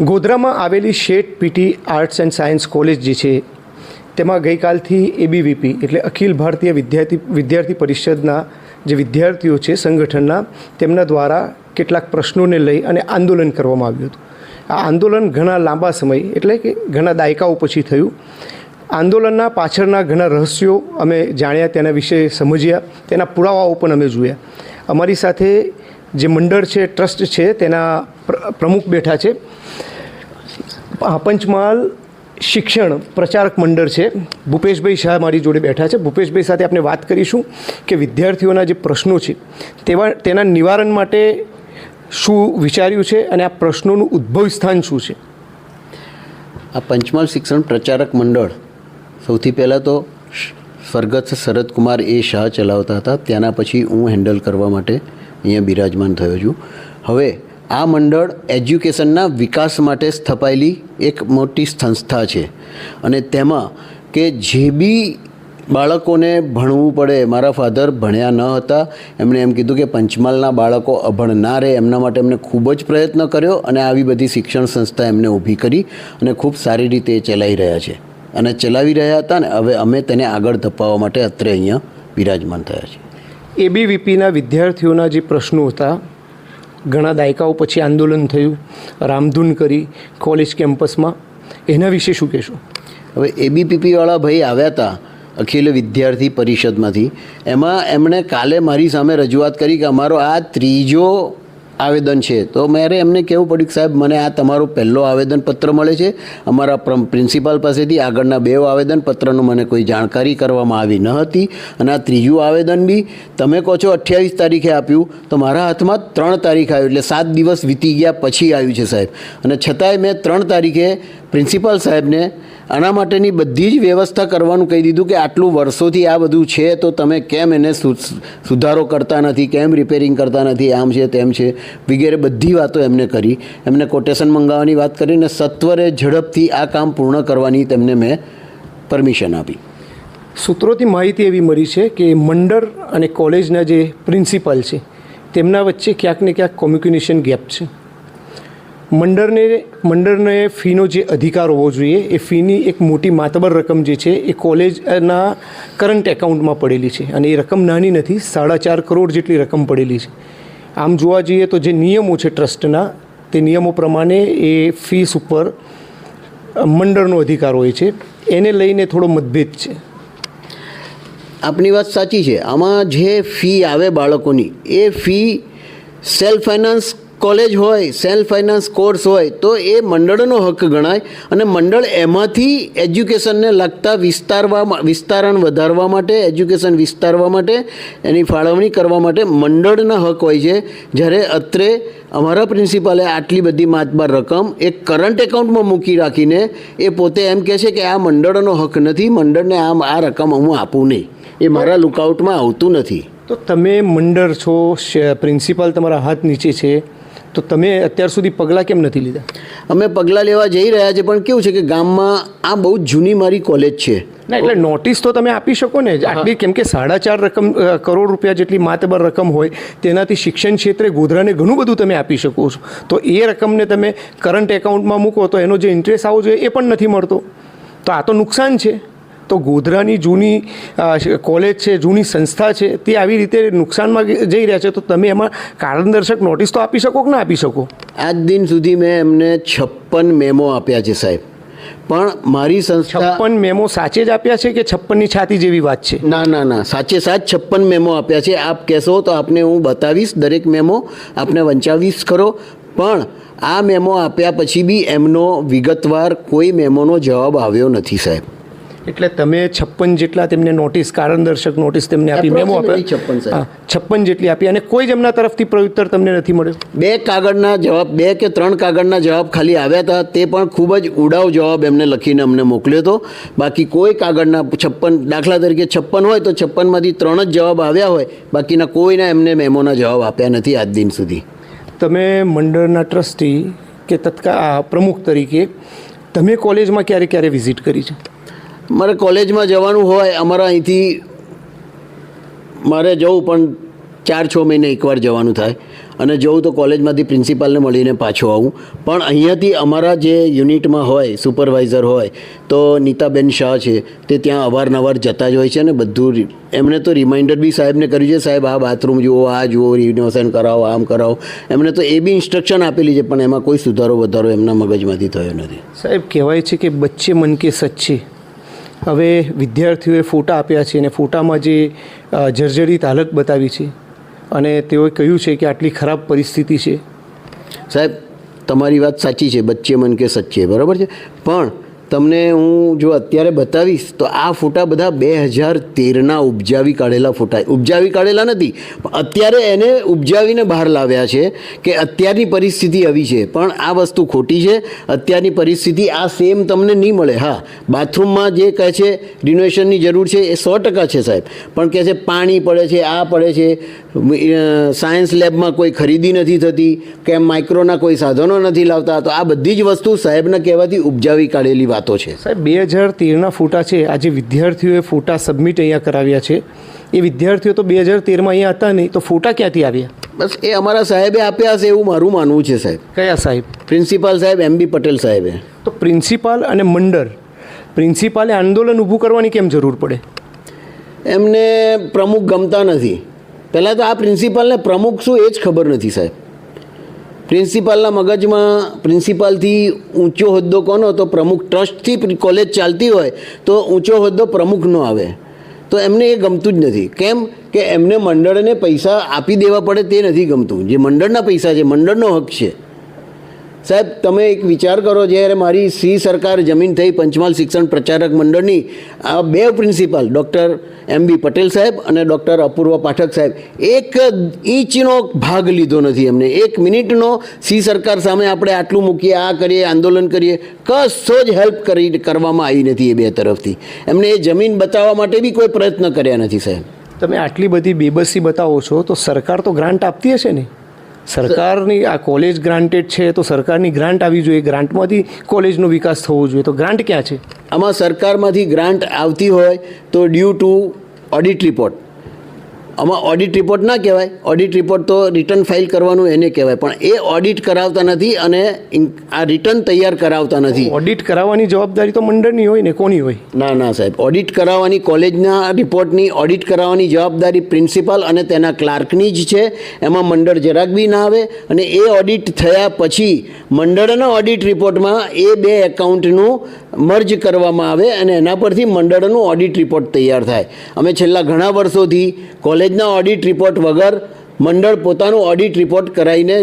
ગોધરામાં આવેલી શેઠ PT arts and science college જે છે તેમાં ગઈકાલથી એબીવીપી એટલે અખિલ ભારતીય વિદ્યાર્થી પરિષદના જે વિદ્યાર્થીઓ છે સંગઠનના તેમના દ્વારા કેટલાક પ્રશ્નોને લઈ અને આંદોલન કરવામાં આવ્યું હતું. આ આંદોલન ઘણા લાંબા સમય એટલે કે ઘણા દાયકાઓ પછી થયું. આંદોલનના પાછળના ઘણા રહસ્યો અમે જાણ્યા, તેના વિશે સમજ્યા, તેના પુરાવાઓ પણ અમે જોયા. અમારી સાથે જે મંડળ છે, ટ્રસ્ટ છે, તેના પ્રમુખ બેઠા છે. પંચમહાલ શિક્ષણ પ્રચારક મંડળ છે, ભૂપેશભાઈ શાહ મારી જોડે બેઠા છે. ભૂપેશભાઈ સાથે આપણે વાત કરીશું કે વિદ્યાર્થીઓના જે પ્રશ્નો છે તેના નિવારણ માટે શું વિચાર્યું છે અને આ પ્રશ્નોનું ઉદ્ભવ સ્થાન શું છે. આ પંચમહાલ શિક્ષણ પ્રચારક મંડળ સૌથી પહેલાં તો સ્વર્ગસ્થ શરદકુમાર એ શાહ ચલાવતા હતા. ત્યાંના પછી હું હેન્ડલ કરવા માટે અહીંયા બિરાજમાન થયો છું. હવે આ મંડળ એજ્યુકેશનના વિકાસ માટે સ્થપાયેલી એક મોટી સંસ્થા છે અને તેમાં કે જે બી બાળકોને ભણવું પડે, મારા ફાધર ભણ્યા ન હતા, એમણે એમ કીધું કે પંચમહાલના બાળકો અભણ ના રહે, એમના માટે એમણે ખૂબ જ પ્રયત્ન કર્યો અને આવી બધી શિક્ષણ સંસ્થા એમને ઊભી કરી અને ખૂબ સારી રીતે એ ચલાવી રહ્યા છે અને ચલાવી રહ્યા હતા ને હવે અમે તેને આગળ ધપાવવા માટે અત્રે અહીંયા બિરાજમાન થયા છીએ. એબીવીપીના વિદ્યાર્થીઓના જે પ્રશ્નો હતા, ઘણા દાયકાઓ પછી આંદોલન થયું, રામધૂન કરી કોલેજ કેમ્પસમાં, એના વિશે શું કહેશો? હવે એબીવીપીવાળા ભાઈ આવ્યા હતા અખિલ વિદ્યાર્થી પરિષદમાંથી. એમાં એમણે કાલે મારી સામે રજૂઆત કરી કે અમારો આ ત્રીજો આવેદન છે. તો મારે એમને કહેવું પડ્યું કે સાહેબ, મને આ તમારો પહેલો આવેદનપત્ર મળે છે, અમારા પ્રિન્સિપાલ પાસેથી આગળના 2 આવેદનપત્રનો મને કોઈ જાણકારી કરવામાં આવી ન હતી અને આ ત્રીજું આવેદન બી તમે કહો છો 28 તારીખે આપ્યું, તો મારા હાથમાં 3 તારીખ આવ્યું, એટલે 7 દિવસ વીતી ગયા પછી આવ્યું છે સાહેબ. અને છતાંય મેં 3 તારીખે પ્રિન્સિપાલ સાહેબને આના માટેની બધી જ વ્યવસ્થા કરવાનું કહી દીધું કે આટલું વર્ષોથી આ બધું છે તો તમે કેમ એને સુધારો કરતા નથી, કેમ રિપેરિંગ કરતા નથી, આમ છે તેમ છે વગેરે બધી વાતો એમને કરી. એમને કોટેશન મંગાવવાની વાત કરીને સત્વરે ઝડપથી આ કામ પૂર્ણ કરવાની તેમને મેં પરમિશન આપી. સૂત્રોથી માહિતી એવી મળી છે કે મંડળ અને કોલેજના જે પ્રિન્સિપાલ છે તેમના વચ્ચે ક્યાંક ને ક્યાંક કોમ્યુનિકેશન ગેપ છે. મંડળને ફીનો જે અધિકાર હોવો જોઈએ એ ફીની એક મોટી માતબર રકમ જે છે એ કોલેજના કરંટ એકાઉન્ટમાં પડેલી છે અને એ રકમ નાની નથી, 4.5 કરોડ જેટલી રકમ પડેલી છે. આમ જોવા જઈએ તો જે નિયમો છે ટ્રસ્ટના, તે નિયમો પ્રમાણે એ ફીસ ઉપર મંડળનો અધિકાર હોય છે. એને લઈને થોડો મતભેદ છે. આપની વાત સાચી છે. આમાં જે ફી આવે બાળકોની એ ફી સેલ્ફ ફાઇનાન્સ કોલેજ હોય, સેલ્ફ ફાઇનાન્સ કોર્સ હોય તો એ મંડળનો હક ગણાય અને મંડળ એમાંથી એજ્યુકેશનને લગતા વિસ્તારણ વધારવા માટે, એજ્યુકેશન વિસ્તારવા માટે એની ફાળવણી કરવા માટે મંડળના હક હોય છે. જ્યારે અત્રે અમારા પ્રિન્સિપાલે આટલી બધી માતબાર રકમ એક કરંટ એકાઉન્ટમાં મૂકી રાખીને એ પોતે એમ કહે છે કે આ મંડળનો હક નથી, મંડળને આ રકમ હું આપું નહીં, એ મારા લુકઆઉટમાં આવતું નથી. તો તમે મંડળ છો, પ્રિન્સિપાલ તમારા હાથ નીચે છે, તો તમે અત્યાર સુધી પગલાં કેમ નથી લીધા? અમે પગલાં લેવા જઈ રહ્યા છે પણ કેવું છે કે ગામમાં આ બહુ જૂની મારી કોલેજ છે. ના, એટલે નોટિસ તો તમે આપી શકો ને આટલી, કેમ કે 4.5 કરોડ રૂપિયા જેટલી માતબર રકમ હોય તેનાથી શિક્ષણ ક્ષેત્રે ગોધરાને ઘણું બધું તમે આપી શકો છો. તો એ રકમને તમે કરંટ એકાઉન્ટમાં મૂકો તો એનો જે ઇન્ટરેસ્ટ આવવો જોઈએ એ પણ નથી મળતો, તો આ તો નુકસાન છે. તો ગોધરાની જૂની કોલેજ છે, જૂની સંસ્થા છે, તે આવી રીતે નુકસાનમાં જઈ રહ્યા છે, તો તમે એમાં કારણદર્શક નોટિસ તો આપી શકો કે ના આપી શકો? આજ દિન સુધી મેં એમને 56 મેમો આપ્યા છે સાહેબ, પણ મારી સંસ્થા 56 મેમો સાચે જ આપ્યા છે કે 56ની છાતી જેવી વાત છે? ના, સાચે સાચ 56 મેમો આપ્યા છે. આપ કહેશો તો આપને હું બતાવીશ દરેક મેમો, આપને વંચાવીશ ખરો, પણ આ મેમો આપ્યા પછી બી એમનો વિગતવાર કોઈ મેમોનો જવાબ આવ્યો નથી સાહેબ. એટલે તમે 56 જેટલા તેમને નોટિસ, કારણદર્શક નોટિસ તેમને આપી, મેમો આપ્યા 56 જેટલી આપી અને કોઈ જ એમના તરફથી પ્રત્યુત્તર તમને નથી મળ્યો? 2 કાગળના જવાબ, 2 કે 3 કાગળના જવાબ ખાલી આવ્યા હતા, તે પણ ખૂબ જ ઉડાવ જવાબ એમને લખીને અમને મોકલ્યો હતો. બાકી કોઈ કાગળના 56, દાખલા તરીકે 56 હોય તો 56માંથી 3 જ જવાબ આવ્યા હોય, બાકીના કોઈના એમને મેમોના જવાબ આપ્યા નથી આજ દિન સુધી. તમે મંડળના ટ્રસ્ટી કે પ્રમુખ તરીકે તમે કોલેજમાં ક્યારે વિઝિટ કરી છે? મારે કોલેજમાં જવાનું હોય, અમારા અહીંથી મારે જવું પણ 4-6 મહિને એકવાર જવાનું થાય અને જઉં તો કોલેજમાંથી પ્રિન્સિપાલને મળીને પાછો આવું. પણ અહીંયાથી અમારા જે યુનિટમાં હોય સુપરવાઇઝર હોય તો નીતાબેન શાહ છે તે ત્યાં અવારનવાર જતા જ હોય છે અને બધું એમણે તો રિમાઇન્ડર બી સાહેબને કર્યું છે, સાહેબ આ બાથરૂમ જુઓ, આ જુઓ, રિનોવેશન કરાવો, આમ કરાવો. એમણે તો એ બી ઇન્સ્ટ્રક્શન આપેલી છે, પણ એમાં કોઈ સુધારો વધારો એમના મગજમાંથી થયો નથી. સાહેબ, કહેવાય છે કે બચ્ચે મન કે સચ્ચે. હવે વિદ્યાર્થીઓએ ફોટા આપ્યા છે અને ફોટામાં જે જર્જરિત હાલત બતાવી છે અને તેઓએ કહ્યું છે કે આટલી ખરાબ પરિસ્થિતિ છે. સાહેબ, તમારી વાત સાચી છે, બચ્ચે મન કે સચ્ચે, બરાબર છે. પણ તમને હું જો અત્યારે બતાવીશ તો આ ફોટા બધા 2013ના ઉપજાવી કાઢેલા ફોટા, ઉપજાવી કાઢેલા નથી પણ અત્યારે એને ઉપજાવીને બહાર લાવ્યા છે કે અત્યારની પરિસ્થિતિ આવી છે. પણ આ વસ્તુ ખોટી છે. અત્યારની પરિસ્થિતિ આ સેમ તમને નહીં મળે. હા, બાથરૂમમાં જે કહે છે રિનોવેશનની જરૂર છે એ 100% છે સાહેબ, પણ કહે છે પાણી પડે છે, આ પડે છે, સાયન્સ લેબમાં કોઈ ખરીદી નથી થતી, કે માઇક્રોના કોઈ સાધનો નથી લાવતા. તો આ બધી જ વસ્તુ સાહેબના કહેવાથી ઉપજાવી કાઢેલી વાતો છે. સાહેબ, 2013ના ફોટા છે. આજે વિદ્યાર્થીઓએ ફોટા સબમિટ અહીંયા કરાવ્યા છે. એ વિદ્યાર્થીઓ તો 2013માં અહીંયા હતા નહીં, તો ફોટા ક્યાંથી આવ્યા? બસ એ અમારા સાહેબે આપ્યા હશે એવું મારું માનવું છે સાહેબ. કયા સાહેબ? પ્રિન્સિપાલ સાહેબ MB પટેલ સાહેબે. તો પ્રિન્સિપાલ અને મંડળ, પ્રિન્સિપાલે આંદોલન ઊભું કરવાની કેમ જરૂર પડે? એમને પ્રમુખ ગમતા નથી. પહેલાં તો આ પ્રિન્સિપાલને પ્રમુખ શું એ જ ખબર નથી સાહેબ. પ્રિન્સિપાલના મગજમાં પ્રિન્સિપાલથી ઊંચો હોદ્દો કોનો? તો પ્રમુખ. ટ્રસ્ટથી કોલેજ ચાલતી હોય તો ઊંચો હોદ્દો પ્રમુખનો આવે. તો એમને એ ગમતું જ નથી. કેમ કે એમને મંડળને પૈસા આપી દેવા પડે તે નથી ગમતું. જે મંડળના પૈસા છે, મંડળનો હક છે. સાહેબ, તમે એક વિચાર કરો, જ્યારે મારી શ્રી સરકાર જમીન થઈ પંચમહાલ શિક્ષણ પ્રચારક મંડળની, આ બે પ્રિન્સિપાલ ડૉક્ટર MB પટેલ સાહેબ અને ડૉક્ટર અપૂર્વ પાઠક સાહેબ એક ઇંચનો ભાગ લીધો નથી એમને. 1 મિનિટનો શ્રી સરકાર સામે આપણે આટલું મૂકીએ, આ કરીએ, આંદોલન કરીએ, કશો જ હેલ્પ કરવામાં આવી નથી એ બે તરફથી. એમને એ જમીન બચાવવા માટે બી કોઈ પ્રયત્ન કર્યા નથી સાહેબ. તમે આટલી બધી બેબસી બતાવો છો તો સરકાર તો ગ્રાન્ટ આપતી હશે ને? સરકારની આ કોલેજ ગ્રાન્ટેડ છે તો સરકારની ગ્રાન્ટ આવી જોઈએ, ગ્રાન્ટમાંથી કોલેજનો વિકાસ થવો જોઈએ. તો ગ્રાન્ટ ક્યાં છે? આમાં સરકારમાંથી ગ્રાન્ટ આવતી હોય તો ડ્યુ ટુ ઓડિટ રિપોર્ટ. આમાં ઓડિટ રિપોર્ટ ના કહેવાય. ઓડિટ રિપોર્ટ તો રિટર્ન ફાઇલ કરવાનું એને કહેવાય, પણ એ ઓડિટ કરાવતા નથી અને આ રિટર્ન તૈયાર કરાવતા નથી. ઓડિટ કરાવવાની જવાબદારી તો મંડળની હોય ને, કોની હોય? ના ના સાહેબ, ઓડિટ કરાવવાની, કોલેજના રિપોર્ટની ઓડિટ કરાવવાની જવાબદારી પ્રિન્સિપાલ અને તેના ક્લાર્કની જ છે. એમાં મંડળ જરાક બી ના આવે. અને એ ઓડિટ થયા પછી મંડળના ઓડિટ રિપોર્ટમાં એ બે એકાઉન્ટનું મર્જ કરવામાં આવે અને એના પરથી મંડળનું ઓડિટ રિપોર્ટ તૈયાર થાય. અમે છેલ્લા ઘણા વર્ષોથી કોલેજના ઓડિટ રિપોર્ટ વગર મંડળ પોતાનું ઓડિટ રિપોર્ટ કરાવીને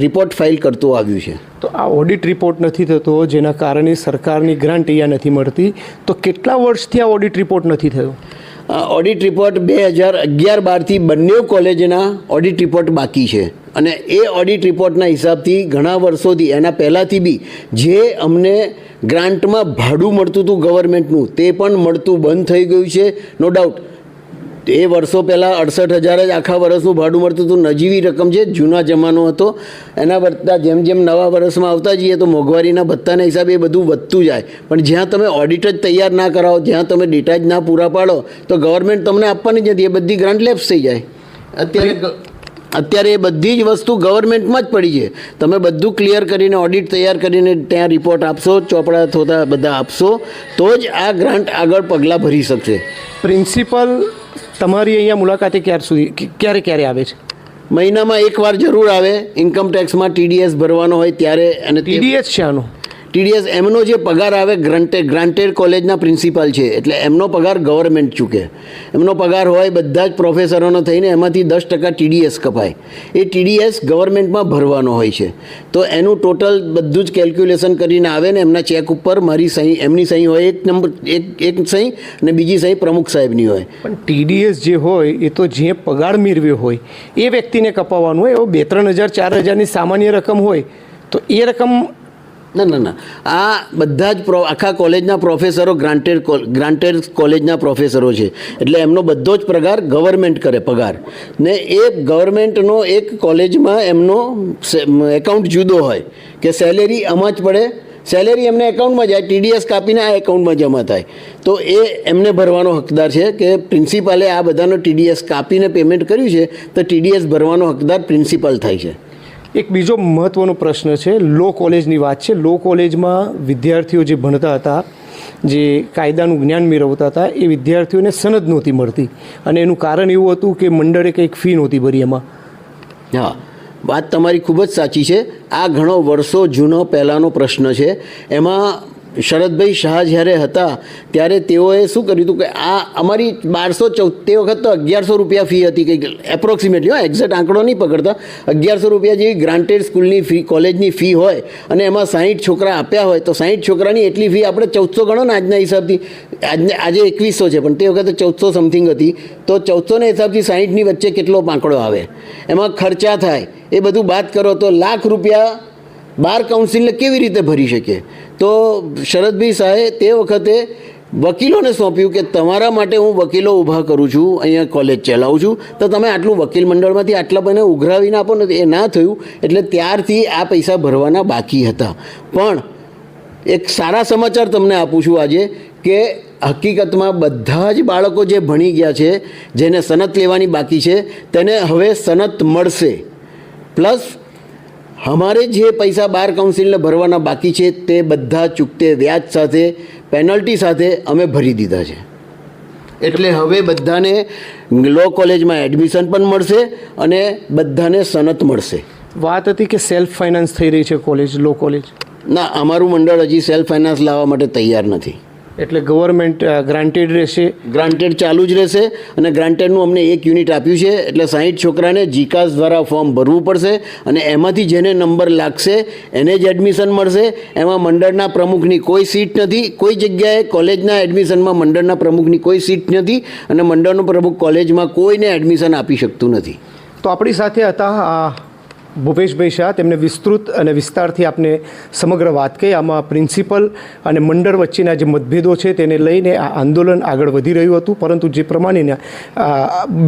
રિપોર્ટ ફાઇલ કરતું આવ્યું છે. તો આ ઓડિટ રિપોર્ટ નથી થતો, જેના કારણે સરકારની ગ્રાન્ટ અહીંયા નથી મળતી. તો કેટલા વર્ષથી આ ઓડિટ રિપોર્ટ નથી થયો? ઓડિટ રિપોર્ટ 2011-12થી બંને કોલેજના ઓડિટ રિપોર્ટ બાકી છે. અને એ ઓડિટ રિપોર્ટના હિસાબથી ઘણા વર્ષોથી, એના પહેલાંથી બી જે અમને ગ્રાન્ટમાં ભાડું મળતું હતું ગવર્મેન્ટનું, તે પણ મળતું બંધ થઈ ગયું છે. નો ડાઉટ એ વર્ષો પહેલાં 68,000 જ આખા વર્ષનું ભાડું મળતું હતું. નજીવી રકમ છે, જૂના જમાનો હતો. એના કરતાં જેમ જેમ નવા વર્ષમાં આવતા જઈએ તો મોંઘવારીના ભથ્થાના હિસાબે એ બધું વધતું જાય. પણ જ્યાં તમે ઓડિટ જ તૈયાર ના કરાવો, જ્યાં તમે ડેટા જ ના પૂરા પાડો, તો ગવર્મેન્ટ તમને આપવાની જ નથી. એ બધી ગ્રાન્ટ લેપ્સ થઈ જાય. અત્યારે એ બધી જ વસ્તુ ગવર્મેન્ટમાં જ પડી છે. તમે બધું ક્લિયર કરીને, ઓડિટ તૈયાર કરીને ત્યાં રિપોર્ટ આપશો, ચોપડા થોતા બધા આપશો, તો જ આ ગ્રાન્ટ આગળ પગલાં ભરી શકશે. પ્રિન્સિપલ તમારી અહીંયા મુલાકાતે ક્યારે આવે છે? મહિનામાં એકવાર જરૂર આવે. ઇન્કમ ટેક્સમાં TDS ભરવાનો હોય ત્યારે. અને TDS છે આનો? TDS એમનો જે પગાર આવે, ગ્રાન્ટેડ કોલેજના પ્રિન્સિપાલ છે એટલે એમનો પગાર ગવર્મેન્ટ ચૂકે. એમનો પગાર હોય બધા જ પ્રોફેસરોનો થઈને એમાંથી 10% TDS કપાય. એ TDS ગવર્મેન્ટમાં ભરવાનો હોય છે. તો એનું ટોટલ બધું જ કેલ્ક્યુલેશન કરીને આવે ને એમના ચેક ઉપર મારી સહી, એમની સહી હોય, એક સહી અને બીજી સહી પ્રમુખ સાહેબની હોય. પણ TDS જે હોય એ તો જે પગાર મેળવ્યો હોય એ વ્યક્તિને કપાવવાનું હોય. એવો 2-3 હજાર 4 હજારની સામાન્ય રકમ હોય તો એ રકમ ના. આ બધા જ આખા કોલેજના પ્રોફેસરો ગ્રાન્ટેડ કોલેજના પ્રોફેસરો છે એટલે એમનો બધો જ પગાર ગવર્મેન્ટ કરે પગાર. ને એ ગવર્મેન્ટનો એક કોલેજમાં એમનો એકાઉન્ટ જુદો હોય કે સેલેરી આમાં જ પડે સેલેરી એમને એકાઉન્ટમાં જાય, TDS કાપીને આ એકાઉન્ટમાં જમા થાય. તો એ એમને ભરવાનો હકદાર છે કે પ્રિન્સિપાલે આ બધાનો TDS કાપીને પેમેન્ટ કર્યું છે, તો TDS ભરવાનો હકદાર પ્રિન્સિપાલ થાય છે. એક બીજો મહત્ત્વનો પ્રશ્ન છે, લો કોલેજની વાત છે. લો કોલેજમાં વિદ્યાર્થીઓ જે ભણતા હતા, જે કાયદાનું જ્ઞાન મેળવતા હતા, એ વિદ્યાર્થીઓને સનદ નહોતી મળતી, અને એનું કારણ એવું હતું કે મંડળે કંઈક ફી નહોતી ભરી એમાં. હા, વાત તમારી ખૂબ જ સાચી છે. આ ઘણો વર્ષો જૂનો પહેલાંનો પ્રશ્ન છે. એમાં શરદભાઈ શાહ જ્યારે હતા ત્યારે તેઓએ શું કર્યું હતું કે આ અમારી 1214 તે વખત તો 1100 રૂપિયા ફી હતી, કંઈક એપ્રોક્સિમેટલી, એક્ઝેક્ટ આંકડો નહીં પકડતા, 1100 રૂપિયા જેવી ગ્રાન્ટેડ સ્કૂલની ફી, કોલેજની ફી હોય, અને એમાં 60 છોકરા આપ્યા હોય, તો 60 છોકરાની એટલી ફી આપણે 1400 ગણો ને આજના હિસાબથી. આજે 2100 છે, પણ તે વખતે 1400 સમથિંગ હતી. તો 1400ના હિસાબથી 60ની વચ્ચે કેટલો આંકડો આવે, એમાં ખર્ચા થાય, એ બધું બાદ કરો તો લાખ રૂપિયા બાર કાઉન્સિલને કેવી રીતે ભરી શકે? તો શરદભાઈ શાહે તે વખતે વકીલોને સોંપ્યું કે તમારા માટે હું વકીલો ઊભા કરું છું, અહીંયા કોલેજ ચલાવું છું, તો તમે આટલું વકીલ મંડળમાંથી આટલા મને ઉઘરાવીને આપો ને. એ ના થયું, એટલે ત્યારથી આ પૈસા ભરવાના બાકી હતા. પણ એક સારા સમાચાર તમને આપું છું આજે, કે હકીકતમાં બધા જ બાળકો જે ભણી ગયા છે, જેને સનદ લેવાની બાકી છે, તેને હવે સનદ મળશે. પ્લસ અમારે જે પૈસા બાર કાઉન્સિલને ભરવાના બાકી છે તે બધા ચૂકતે વ્યાજ સાથે, પેનલ્ટી સાથે અમે ભરી દીધા છે. એટલે હવે બધાને લો કોલેજમાં એડમિશન પણ મળશે અને બધાને સનદ મળશે. વાત હતી કે સેલ્ફ ફાઇનાન્સ થઈ રહી છે કોલેજ, લો કોલેજ. ના, અમારું મંડળ હજી સેલ્ફ ફાઇનાન્સ લાવવા માટે તૈયાર નથી. એટલે ગવર્મેન્ટ ગ્રાન્ટેડ રહેશે? ગ્રાન્ટેડ ચાલુ જ રહેશે, અને ગ્રાન્ટેડનું અમને 1 યુનિટ આપ્યું છે, એટલે 60 છોકરાને જીકાસ દ્વારા ફોર્મ ભરવું પડશે, અને એમાંથી જેને નંબર લાગશે એને જ એડમિશન મળશે. એમાં મંડળના પ્રમુખની કોઈ સીટ નથી, કોઈ જગ્યાએ કોલેજના એડમિશનમાં મંડળના પ્રમુખની કોઈ સીટ નથી, અને મંડળનો પ્રમુખ કોલેજમાં કોઈને એડમિશન આપી શકતું નથી. તો આપણી સાથે હતા ભૂપેશભાઈ શાહ. તેમને વિસ્તૃત અને વિસ્તારથી આપને સમગ્ર વાત કહી. આમાં પ્રિન્સિપલ અને મંડળ વચ્ચેના જે મતભેદો છે તેને લઈને આ આંદોલન આગળ વધી રહ્યું હતું, પરંતુ જે પ્રમાણેના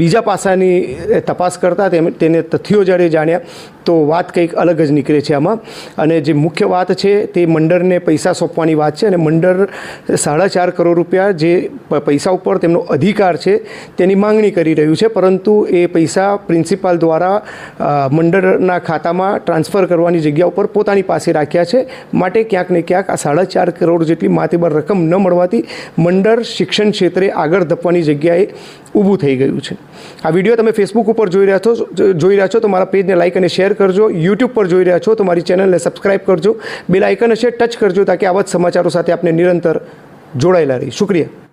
બીજા પાસાની તપાસ કરતા તેને તથ્યો જ્યારે જાણ્યા તો વાત કંઈક અલગ જ નીકળે છે આમાં. અને જે મુખ્ય વાત છે તે મંડળને પૈસા સોંપવાની વાત છે, અને મંડળ 4.5 કરોડ રૂપિયા જે પૈસા ઉપર તેમનો અધિકાર છે તેની માંગણી કરી રહ્યું છે, પરંતુ એ પૈસા પ્રિન્સિપાલ દ્વારા મંડળના ખાતામાં ટ્રાન્સફર કરવાની જગ્યા ઉપર પોતાની પાસે રાખ્યા છે. માટે ક્યાંક ને ક્યાંક આ 4.5 કરોડ જેટલી માતબર રકમ ન મળવાથી મંડળ શિક્ષણ ક્ષેત્રે આગળ ધપવાની જગ્યાએ ઊભું થઈ ગયું છે. આ વિડીયો તમે ફેસબુક ઉપર જોઈ રહ્યા છો તો મારા પેજને લાઇક અને શેર કરજો. યુટ્યુબ પર જોઈ રહ્યા છો તો મારી ચેનલને સબસ્ક્રાઈબ કરજો. બેલ આઇકન હશે ટચ કરજો, તાકી આવા જ સમાચારો સાથે આપણે નિરંતર જોડાયેલા રહી. શુક્રિયા.